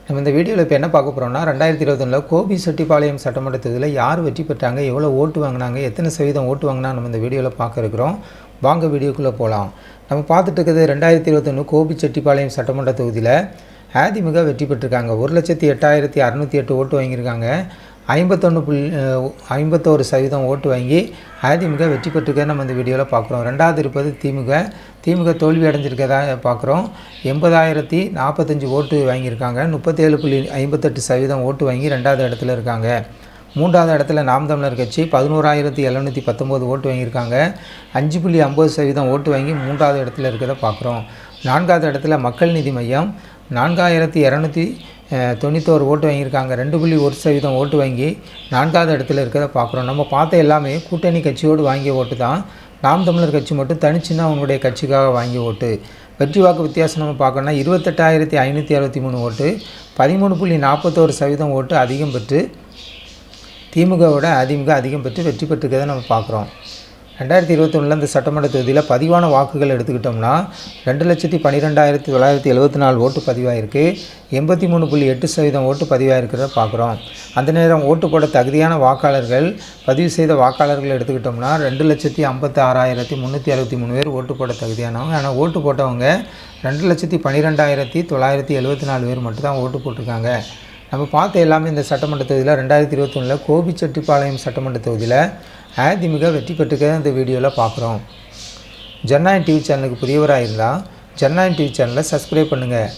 நம்ம இந்த வீடியோவில் இப்போ என்ன பார்க்க போகிறோம்னா 2021 கோபிச்செட்டிப்பாளையம் சட்டமன்ற தொகுதியில் யார் வெற்றி பெற்றாங்க, எவ்வளோ ஓட்டு வாங்கினாங்க, எத்தனை சதவீதம் ஓட்டு வாங்கினா நம்ம இந்த வீடியோவில் பார்க்க இருக்கிறோம். வாங்க வீடியோக்குள்ளே போகலாம். நம்ம பார்த்துட்டு இருக்கிறது 2021 கோபிச்செட்டிப்பாளையம் சட்டமன்ற தொகுதியில் அதிமுக வெற்றி பெற்றிருக்காங்க. 1,08,608 ஓட்டு வாங்கியிருக்காங்க. 51% ஓட்டு வாங்கி அதிமுக வெற்றி பெற்றிருக்க நம்ம இந்த வீடியோவில் பார்க்குறோம். ரெண்டாவது இருப்பது திமுக தோல்வி அடைஞ்சிருக்கதா பார்க்குறோம். 80,045 ஓட்டு வாங்கியிருக்காங்க. 37.58% ஓட்டு வாங்கி ரெண்டாவது இடத்துல இருக்காங்க. மூன்றாவது இடத்துல நாம் தமிழர் கட்சி 11,719 ஓட்டு வாங்கியிருக்காங்க. 5.50% ஓட்டு வாங்கி மூன்றாவது இடத்துல இருக்கிறத பார்க்குறோம். நான்காவது இடத்துல மக்கள் நீதி மையம் 4,291 ஓட்டு வாங்கியிருக்காங்க. 2.1% ஓட்டு வாங்கி நான்காவது இடத்துல இருக்கிறத பார்க்குறோம். நம்ம பார்த்த எல்லாமே கூட்டணி கட்சியோடு வாங்கிய ஓட்டு தான். நாம் தமிழர் கட்சி மட்டும் தனிச்சுன்னா அவங்களுடைய கட்சிக்காக வாங்கிய ஓட்டு. வெற்றி வாக்கு வித்தியாசம் நம்ம பார்க்கணும்னா 28,563 ஓட்டு, 13.41% ஓட்டு அதிகம் பெற்று திமுகவோட அதிமுக அதிகம் பெற்று வெற்றி பெற்றிருக்கிறத நம்ம பார்க்குறோம். 2021 இந்த சட்டமன்ற தொகுதியில் பதிவான வாக்குகள் எடுத்துக்கிட்டோம்னா 2,12,974 ஓட்டு பதிவாயிருக்கு. 83.8% ஓட்டு பதிவாயிருக்கிறத பார்க்குறோம். அந்த நேரம் ஓட்டு போட தகுதியான வாக்காளர்கள் பதிவு செய்த வாக்காளர்கள் எடுத்துக்கிட்டோம்னா 2,56,363 பேர் ஓட்டு போட தகுதியானவங்க. ஆனால் ஓட்டு போட்டவங்க 2,12,974 பேர் மட்டும்தான் ஓட்டு போட்டிருக்காங்க. நம்ம பார்த்த எல்லாமே இந்த சட்டமன்ற தொகுதியில் 2021 கோபிச்செட்டிப்பாளையம் சட்டமன்ற தொகுதியில் அதிமுக வெற்றி பெற்றுக்கிறத இந்த வீடியோவில் பார்க்குறோம். ஜனநாயகம் டிவி சேனலுக்கு புதியவராக இருந்தால் ஜனநாயகம் டிவி சேனலை சப்ஸ்கிரைப் பண்ணுங்கள்.